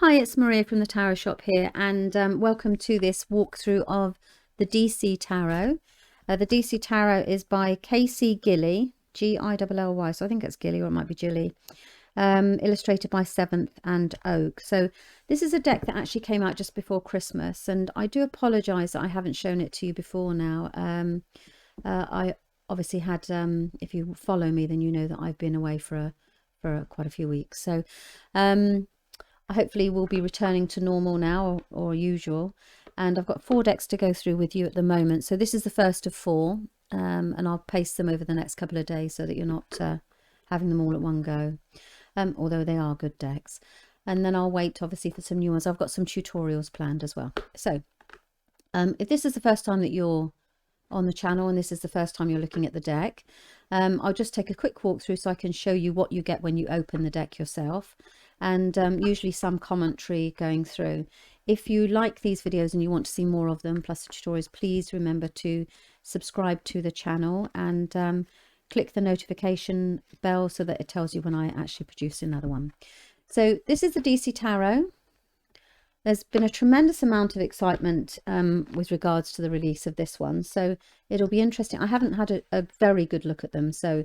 Hi, it's Maria from the Tarot Shop here, and welcome to this walkthrough of the DC Tarot. The DC Tarot is by Gilly, Gilly, so I think it's Gilly, or it might be Gilly, illustrated by 7th and Oak. So this is a deck that actually came out just before Christmas, and I do apologise that I haven't shown it to you before now. I obviously had, if you follow me, then you know that I've been away for quite a few weeks. So hopefully we'll be returning to normal now, or usual, and I've got 4 decks to go through with you at the moment. So this is the first of 4, and I'll paste them over the next couple of days so that you're not having them all at one go, although they are good decks. And then I'll wait obviously for some new ones. I've got some tutorials planned as well. So if this is the first time that you're on the channel and this is the first time you're looking at the deck, I'll just take a quick walkthrough so I can show you what you get when you open the deck yourself, and usually some commentary going through. If you like these videos and you want to see more of them plus the tutorials, please remember to subscribe to the channel and click the notification bell so that it tells you when I actually produce another one. So this is the DC Tarot. There's been a tremendous amount of excitement with regards to the release of this one, so it'll be interesting. I haven't had a very good look at them, so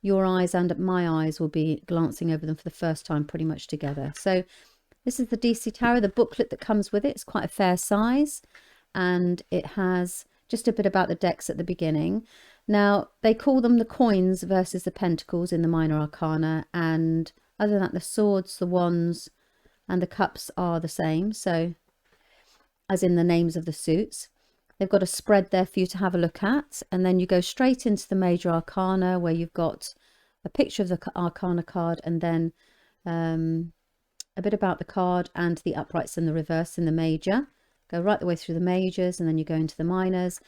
your eyes and my eyes will be glancing over them for the first time pretty much together. So this is the DC Tarot. The booklet that comes with it is quite a fair size, and it has just a bit about the decks at the beginning. Now, they call them the coins versus the pentacles in the Minor Arcana, and other than that, the swords, the wands, and the cups are the same, so as in the names of the suits. They've got a spread there for you to have a look at, and then you go straight into the Major Arcana, where you've got a picture of the Arcana card, and then a bit about the card and the uprights and the reverse in the Major. Go right the way through the Majors, and then you go into the Minors.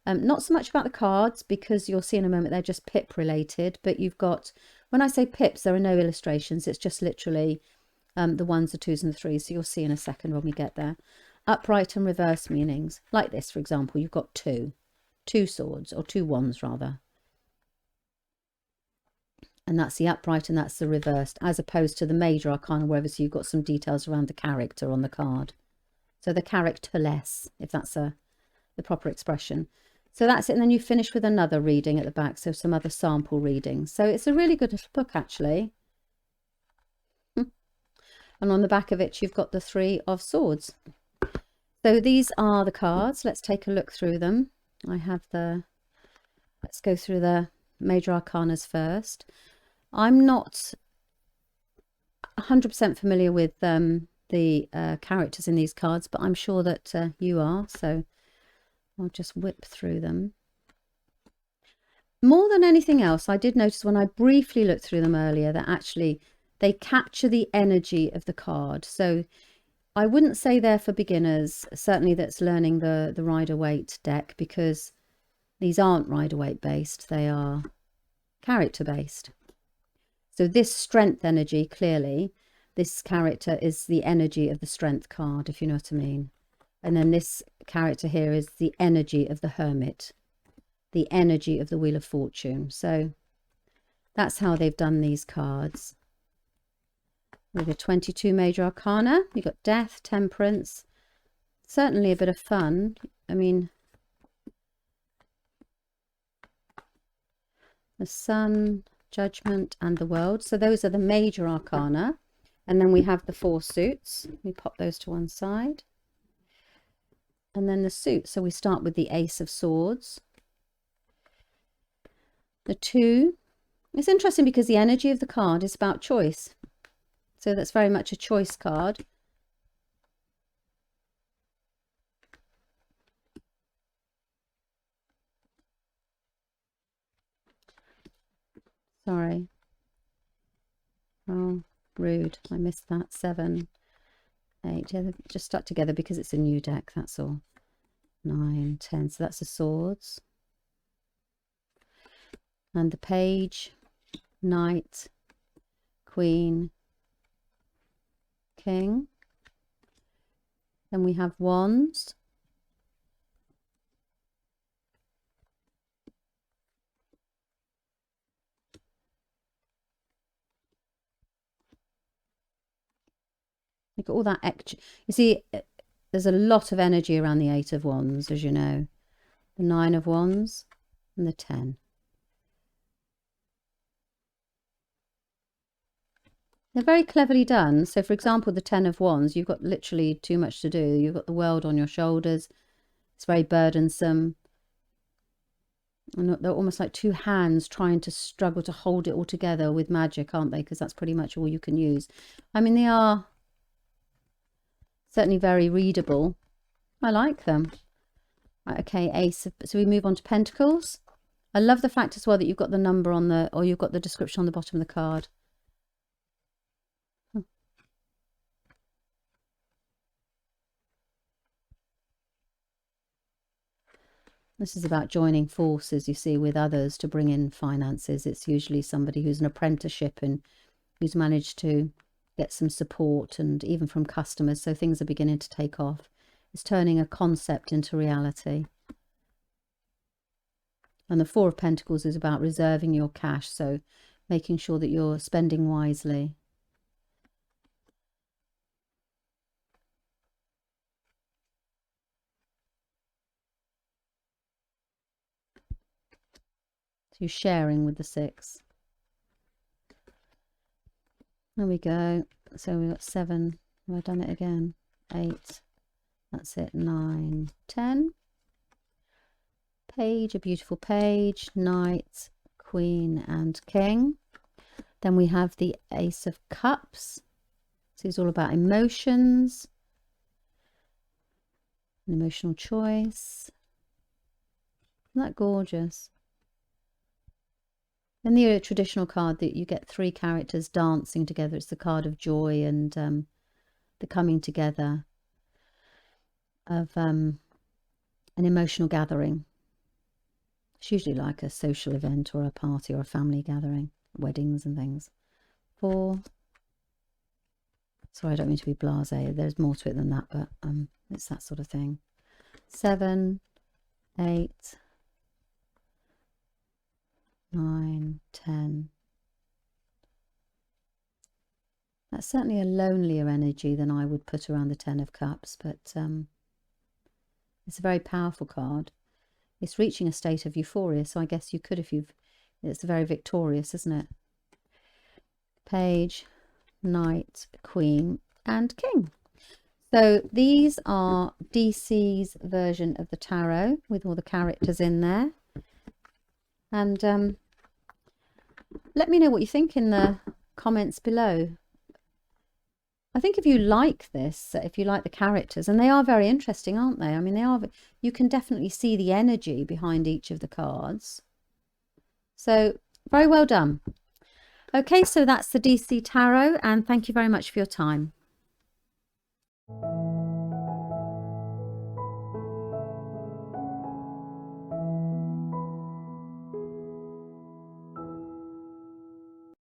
Not so much about the cards, because you'll see in a moment they're just pip related, but you've got, when I say pips, there are no illustrations, it's just literally the 1s, the 2s and the 3s, so you'll see in a second when we get there. Upright and reverse meanings, like this, for example, you've got two swords, or 2 wands rather, and that's the upright and that's the reversed, as opposed to the Major Arcana, where obviously you've got some details around the character on the card, so the characterless, if that's the proper expression. So that's it, and then you finish with another reading at the back, so some other sample readings. So it's a really good book actually. And on the back of it you've got the 3 of Swords. So these are the cards. Let's take a look through them. Let's go through the Major Arcanas first. I'm not 100% familiar with the characters in these cards, but I'm sure that you are, so I'll just whip through them. More than anything else, I did notice when I briefly looked through them earlier that actually they capture the energy of the card. So I wouldn't say they're for beginners, certainly that's learning the Rider-Waite deck, because these aren't Rider-Waite based, they are character based. So this strength energy, clearly, this character is the energy of the Strength card, if you know what I mean. And then this character here is the energy of the Hermit, the energy of the Wheel of Fortune. So that's how they've done these cards. With the 22 Major Arcana, you've got Death, Temperance, certainly a bit of fun. I mean, the Sun, Judgment and the World. So those are the Major Arcana. And then we have the 4 suits. We pop those to one side. And then the suits. So we start with the Ace of Swords. The 2. It's interesting because the energy of the card is about choice. So that's very much a choice card. Sorry. Oh, rude. I missed that. 7, 8. Yeah, they've just stuck together because it's a new deck, that's all. 9, 10. So that's the Swords. And the Page, Knight, Queen, King. Then we have Wands. The Look at all that extra. You see, there's a lot of energy around the 8 of Wands, as you know. The 9 of Wands and the 10. They're very cleverly done. So, for example, the 10 of Wands, you've got literally too much to do. You've got the world on your shoulders. It's very burdensome. And they're almost like two hands trying to struggle to hold it all together with magic, aren't they? Because that's pretty much all you can use. I mean, they are certainly very readable. I like them. Right, okay, Ace. So we move on to Pentacles. I love the fact as well that you've got the number on the, or you've got the description on the bottom of the card. This is about joining forces, you see, with others to bring in finances. It's usually somebody who's an apprenticeship and who's managed to get some support, and even from customers. So things are beginning to take off. It's turning a concept into reality. And the 4 of Pentacles is about reserving your cash. So making sure that you're spending wisely. So you're sharing with the 6. There we go. So we've got 7. Have I done it again? 8. That's it. 9, 10. Page, a beautiful page. Knight, Queen and King. Then we have the Ace of Cups. So it's all about emotions. An emotional choice. Isn't that gorgeous? In the traditional card that you get 3 characters dancing together. It's the card of joy and the coming together of an emotional gathering. It's usually like a social event or a party or a family gathering, weddings and things. 4. Sorry, I don't mean to be blasé. There's more to it than that, but it's that sort of thing. 7, 8. 9, 10. That's certainly a lonelier energy than I would put around the 10 of Cups, but it's a very powerful card. It's reaching a state of euphoria, so I guess you could, if you've, it's very victorious, isn't it? Page, Knight, Queen and King. So these are DC's version of the tarot with all the characters in there. And let me know what you think in the comments below. I think if you like this, if you like the characters, and they are very interesting, aren't they? I mean, they are, you can definitely see the energy behind each of the cards. So very well done. Okay, so that's the DC Tarot, and thank you very much for your time.